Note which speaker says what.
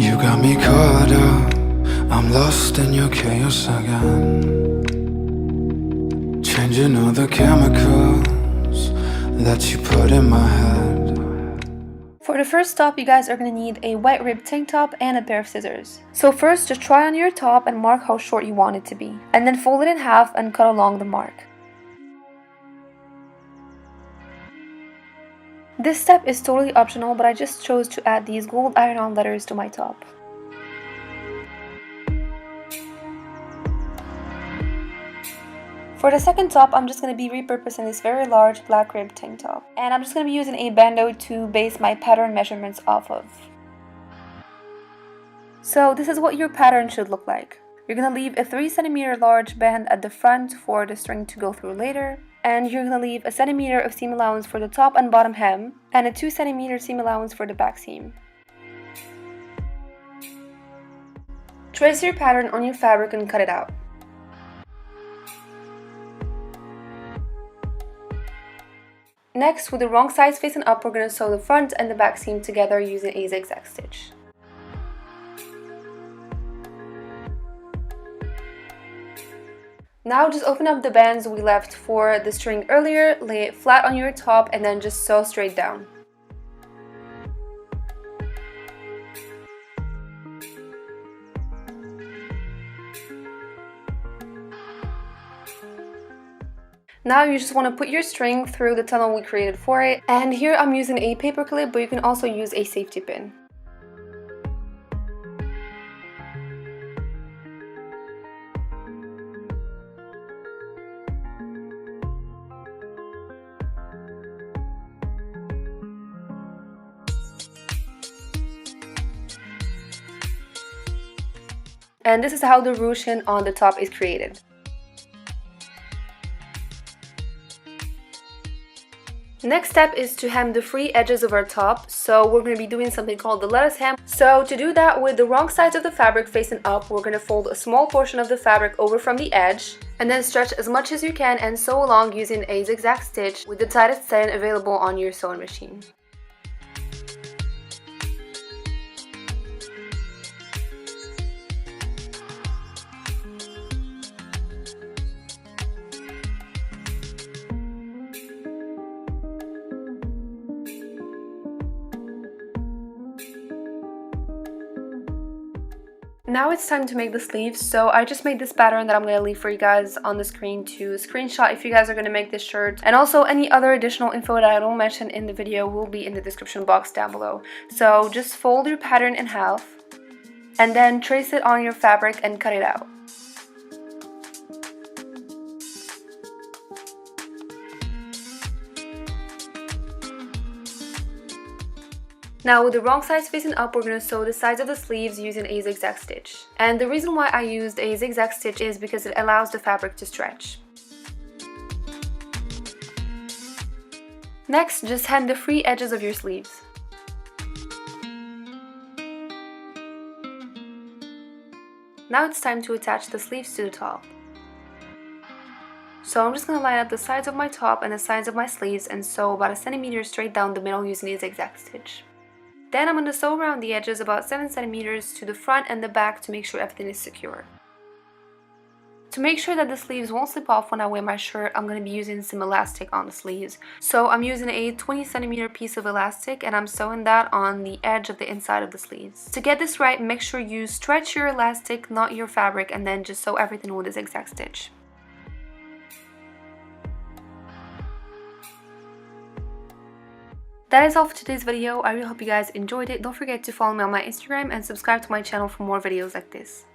Speaker 1: You got me caught up, I'm lost in your chaos again. Changing all the chemicals that you put in my head.
Speaker 2: For the first top, you guys are going to need a white ribbed tank top and a pair of scissors. So first, just try on your top and mark how short you want it to be. And then fold it in half and cut along the mark. This step is totally optional, but I just chose to add these gold iron-on letters to my top. For the second top, I'm just going to be repurposing this very large black ribbed tank top. And I'm just going to be using a bandeau to base my pattern measurements off of. So this is what your pattern should look like. You're going to leave a 3 cm large band at the front for the string to go through later. And you're going to leave a centimeter of seam allowance for the top and bottom hem, and a 2 cm seam allowance for the back seam. Trace your pattern on your fabric and cut it out. Next, with the wrong sides facing up, we're going to sew the front and the back seam together using a zigzag stitch. Now just open up the bands we left for the string earlier, lay it flat on your top, and then just sew straight down. Now you just want to put your string through the tunnel we created for it, and here I'm using a paper clip, but you can also use a safety pin. And this is how the ruching on the top is created. Next step is to hem the free edges of our top, so we're going to be doing something called the lettuce hem. So to do that, with the wrong sides of the fabric facing up, we're going to fold a small portion of the fabric over from the edge, and then stretch as much as you can and sew along using a zigzag stitch with the tightest setting available on your sewing machine. Now it's time to make the sleeves, so I just made this pattern that I'm going to leave for you guys on the screen to screenshot if you guys are going to make this shirt. And also any other additional info that I don't mention in the video will be in the description box down below. So just fold your pattern in half and then trace it on your fabric and cut it out. Now with the wrong sides facing up, we're going to sew the sides of the sleeves using a zigzag stitch. And the reason why I used a zigzag stitch is because it allows the fabric to stretch. Next, just hem the free edges of your sleeves. Now it's time to attach the sleeves to the top. So I'm just going to line up the sides of my top and the sides of my sleeves and sew about 1 centimeter straight down the middle using a zigzag stitch. Then I'm going to sew around the edges about 7 centimeters to the front and the back to make sure everything is secure. To make sure that the sleeves won't slip off when I wear my shirt, I'm going to be using some elastic on the sleeves. So I'm using a 20 centimeter piece of elastic and I'm sewing that on the edge of the inside of the sleeves. To get this right, make sure you stretch your elastic, not your fabric, and then just sew everything with a zigzag stitch. That is all for today's video. I really hope you guys enjoyed it. Don't forget to follow me on my Instagram and subscribe to my channel for more videos like this.